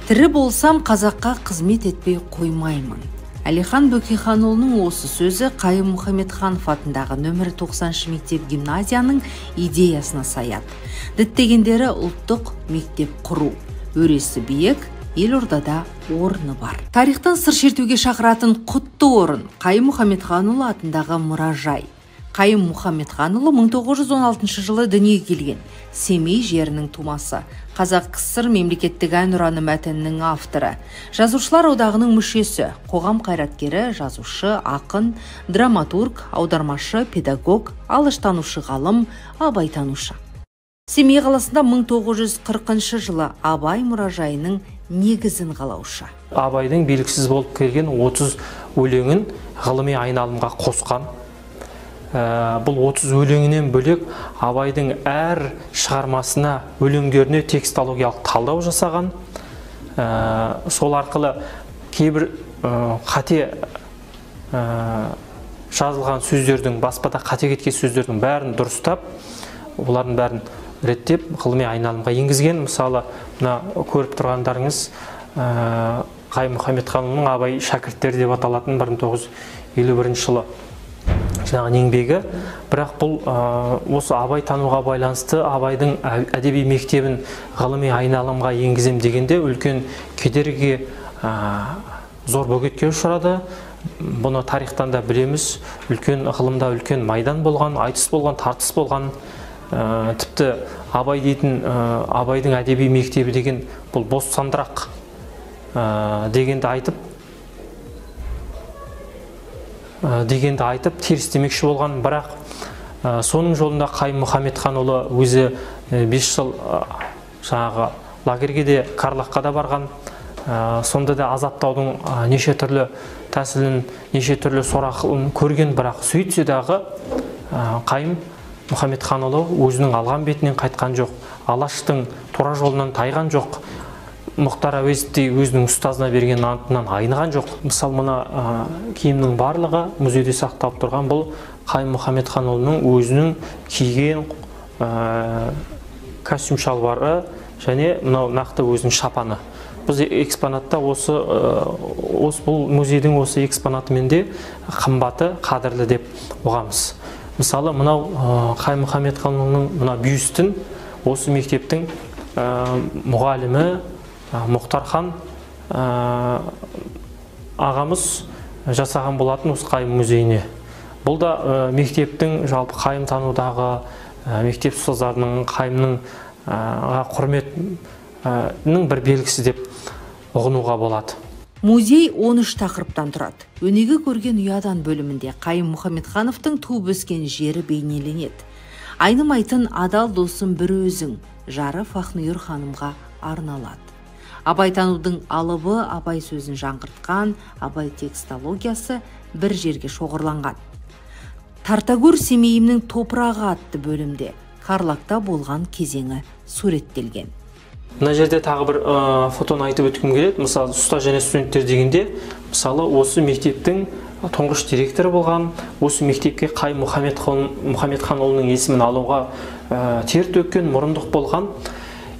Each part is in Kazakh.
Тірі болсам қазаққа қызмет етпей қоймаймын. Әлихан Бөкейханұлының осы сөзі Қайым Мұхамедханов атындағы нөмірі 90-шы мектеп гимназияның идеясына саяды. Діттегендері ұлттық мектеп құру. Өресі биік, елордада орны бар. Тарихтан сыр шертуге шақыратын құтты орын Қайым Мұхамедханұлы атындағы мұражай. Қайым Мұхамедханұлы 1916 жылы дүниеге келген. Семей жерінің тумасы. Қазақ КСР мемлекеттік әнұраны мәтінінің авторы. Жазушылар одағының мүшесі, қоғам қайраткері, жазушы, ақын, драматург, аудармашы, педагог, алыштанушы ғалым, абайтанушы. Семей қаласында 1940 жылы Абай мұражайының негізін қалаушы. Абайдың белгісіз болып келген 30 өлеңін ғылыми айналымға қосқан. Бұл 30 өлеңінен бөлек Абайдың әр шығармасына, өлеңдеріне текстологиялық талдау жасаған. Сол арқылы кейбір қате жазылған сөздердің, баспада қате кеткен сөздердің бәрін дұрыстап, олардың бәрін реттеп, ғылыми айналымға енгізген. Мысалы, мына көріп тұрғандарыңыз Қайым Мұхамедханұлының Абай шәкірттері деп аталатын 1951 жылы еңбегі. Бірақ бұл осы Абай тануға байланысты Абайдың әдеби мектебін ғылыми айналымға енгізем дегенде үлкен кедергі, зор бөгетке ұшырады. Бұны тарихтан да білеміз. Үлкен ғылымда үлкен майдан болған, айтыс болған, тартыс болған. Тіпті Абай дейтін Абайдың әдеби мектебі деген бұл бос сандырақ дегенді айтып теріс демекші болған. Бірақ соның жолында Қайым Мұхамедханұлы өзі 5 жыл жаңағы лагерьге де, Карлаққа да барған. Сонда да азаптаудың неше түрлі тәсілін, неше түрлі сорақылын көрген. Бірақ сөйтсе дағы Қайым Мұхамедханұлы өзінің алған бетінен қайтқан жоқ. Алаштың тура жолынан тайған жоқ. Мұхтар Әуезовтей өзінің ұстазына берген антынан айныған жоқ. Мысалы, мына киімнің барлығы музейде сақталып тұрған. Бұл Қайым Мұхамедханұлының өзінің киген костюм шалбары және мынау нақты өзінің шапаны. Біз экспонатта бұл музейдің осы экспонатымен де қымбаты, қадірлі деп ұғамыз. Мысалы, мынау Қайым Мұхамедханұлының мына бюстін осы мектептің мұғалімі Мұхтархан ағамыз жасаған болатын осы Қайым музейіне. Бұл да мектептің, жалпы Қайым танудағы мектеп ұстаздарының, Қайымның құрметінің бір белгісі деп ұғынуға болады. Музей 13 тақырыптан тұрады. Өнеге көрген ұядан бөлімінде Қайым Мұхамедхановтың туып өскен жері бейнеленеді. Айнымайтын адал досым бір өзің, жары Фахнүйір ханымға арналады. Абайтанудың алыбы Абай сөзін жаңғыртқан, Абай текстологиясы бір жерге шоғырланған. Тартагөр Семейімнің топырағы атты бөлімде Карлақта болған кезеңі суреттелген. Мына жерде тағы бір фотоны айтып өткім келеді. Мысалы, ұстаз және студенттер дегенде, мысалы, осы мектептің тұңғыш директоры болған, осы мектепке Қайым Мұхамедханұлының есімін алуға тер төккен, мұрындық болған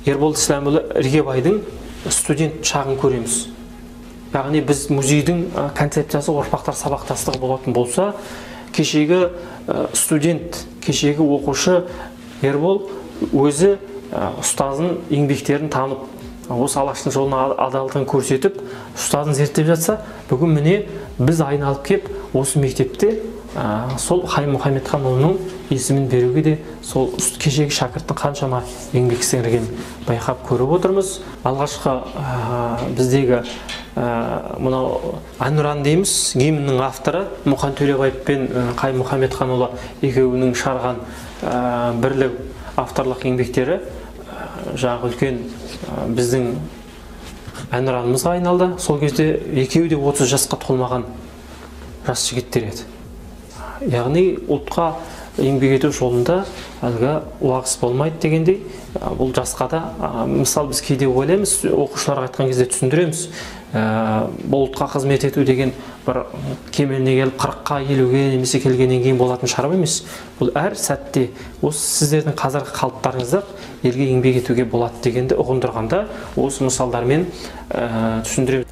Ербол Исламұлы Іргебайдың студент шағын көреміз. Яғни біз музейдің концепциясы ұрпақтар сабақтастығы болатын болса, кешегі студент, кешегі оқушы Ербол өзі ұстазын еңбектерін танып, осы алаштың жолына адалдығын көрсетіп, ұстазын зерттеп жатса, бүгін міне біз айналып кеп осы мектепте сол Қайым Мұхамедханұлының есімін беруге де сол кешегі шәкірттің қаншама еңбек сіңірген байқап көріп отырмыз. Алғашқы біздегі мынау әнұран дейміз, гимннің авторы Мұқан Төлебаев пен Қайым Мұхамедханұлы екеуінің шығарған бірлік авторлық еңбектері жағы үлкен біздің әнұранымызға айналды. Сол кезде екеуі де 30 жасқа толмаған жас жігіттер еді. Яғни ұлтқа еңбек ету жолында әлгі уағыз болмайды дегендей, бұл жасқа да, мысалы біз кейде ойлаймыз, оқушыларға айтқан кезде түсіндіреміз, бұл ұлтқа қызмет ету деген бір кемеліне келіп 40-қа 50-ге немесе келгеннен кейін болатын шаруа емес. Бұл әр сәтте осы сіздердің қазіргі қалыптарыңызда елге еңбек етуге болады дегенді ұғындырғанда осы мысалдармен түсіндіреміз.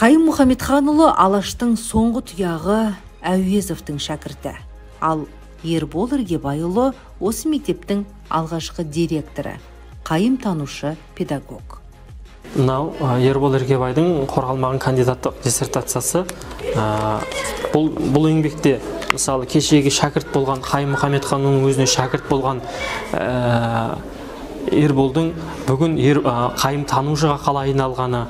Қайым Мұхаметханұлы Алаштың соңғы тұяғы Әуезовтың шәкірті. Ал Ербол Іргебайұлы осы мектептің алғашқы директоры, қайым танушы педагог. Мынау Ербол Іргебайдың қорғалмаған кандидаттық диссертациясы. Бұл еңбекте мысалы кешегі шәкірт болған Қайым Мұхаметханұлының өзіне шәкірт болған Ерболдың бүгін қайым танушыға қалай айналғаны,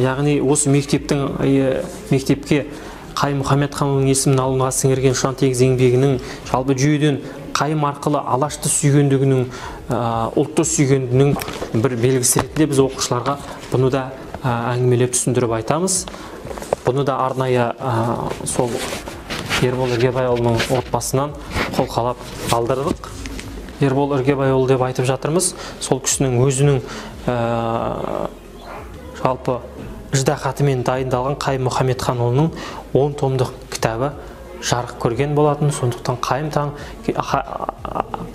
яғни осы мектепке Қайым Мұхаметханұлының есімін алуға сіңірген ұшан-теңіз еңбегінің жалпы жүйеден қайым арқылы Алашты сүйгендігінің, ұлтты сүйгендігінің бір белгісі ретінде біз оқушыларға бұны да әңгімелеп түсіндіріп айтамыз. Бұны да арнайы сол Ербол Іргебайұлының отбасынан қолқалап алдырдық. Ербол Іргебайұлы деп айтып жатырмыз. Сол кісінің өзінің жалпы ыждахатымен дайындалған Қайым Мұхаметханұлының 10 томдық кітабы жарық көрген болатын. Сондықтан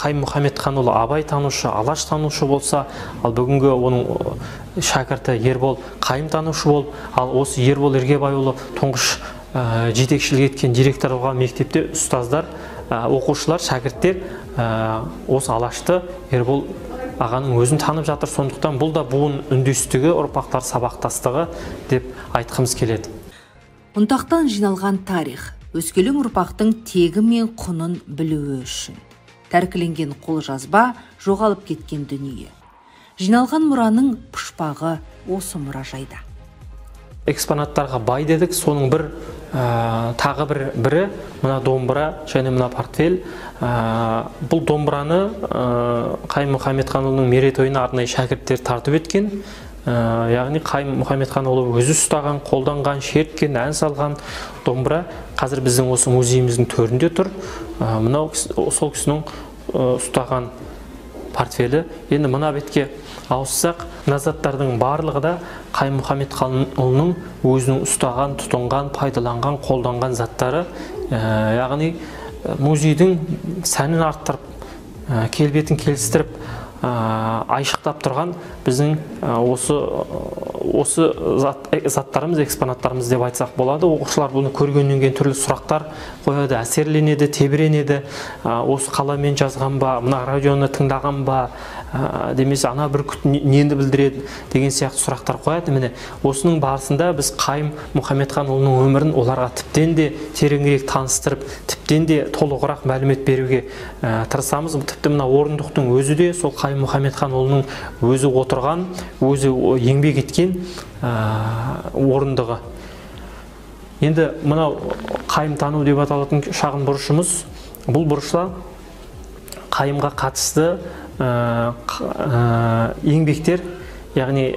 Қайым Мұхаметханұлы Абай танушы, Алаш танушы болса, ал бүгінгі оның шәкірті Ербол қайым танушы болып, ал осы Ербол Іргебайұлы тұңғыш жетекшілік еткен директор болған мектепте ұстаздар, оқушылар, шәкірттер осы Алашты Ербол ағаның өзін танып жатыр. Сондықтан бұл да буын үндестігі, ұрпақтар сабақтастығы деп айтқымыз келеді. Ұнтақтан жиналған тарих өскелең ұрпақтың тегі мен құнын білуі үшін. Тәркіленген қолжазба жоғалып кеткен дүние. Жиналған мұраның пұшпағы осы мұражайда. Экспонаттарға бай дедік, соның тағы бірі мына домбыра және мына портфель. Бұл домбыраны Қайым Мұхаметханұлының мерейтойына арнайы шәкірттер тартып еткен. Яғни Қайым Мұхаметханұлы өзі ұстаған, қолданған, шерткен, ән салған домбыра қазір біздің осы музейіміздің төрінде тұр. Мынау сол кісінің ұстаған портфелі. Енді мына бетке ауыссақ, мына заттардың барлығы да Қайым Мұхаметханұлының өзінің ұстаған, тұтынған, пайдаланған, қолданған заттары. Яғни музейдің сәнін арттырып, келбетін келістіріп, айшықтап тұрған біздің осы заттарымыз, экспонаттарымыз деп айтсақ болады. Оқушылар бұны көргеннен кейін түрлі сұрақтар қояды, әсерленеді, тебіренеді. Осы қаламен жазған ба, мына радионы тыңдаған ба, демесе ана бір нені білдіреді деген сияқты сұрақтар қояды. Міне осының барысында біз Қайым Мұхаметханұлының өмірін оларға тіптен де тереңірек таныстырып, тіптен де толығырақ мәлімет беруге тырысамыз. Тіпті мына орындықтың өзі де сол Қайым Мұхаметханұлының өзі отырған, өзі еңбек еткен орындығы. Енді мынау Қайым тану деп аталатын шағын бұрышымыз. Бұл бұрышта Қайымға қатысты еңбектер, яғни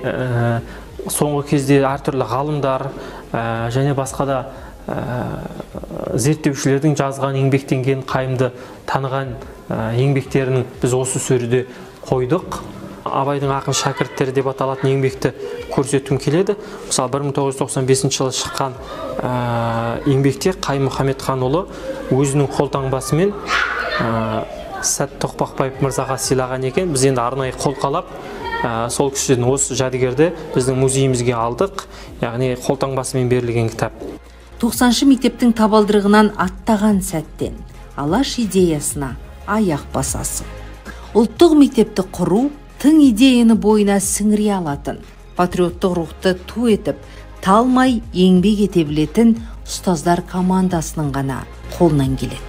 соңғы кезде әртүрлі ғалымдар және басқа да зерттеушілердің жазған еңбектенген Қайымды таныған еңбектерінің біз осы сөреде қойдық. Абайдың ақын шәкірттері деп аталатын еңбекті көрсеткім келеді. Мысалы 1995 жылы шыққан еңбекте Қайым Мұхаметханұлы өзінің қолтаңбасымен Сәт Тоқпақбаев мырзаға сыйлаған екен. Біз енді арнайы қолқалап сол кісіден осы жәдігерді біздің музейімізге алдық. Яғни қолтаңбасымен берілген кітап. 90-шы мектептің табалдырығынан аттаған сәттен Алаш идеясына аяқ басасың. Ұлттық мектепті құру тың идеяны бойына сіңіре алатын, патриоттық рухты ту етіп, талмай еңбек ете білетін ұстаздар командасының ғана қолынан келеді.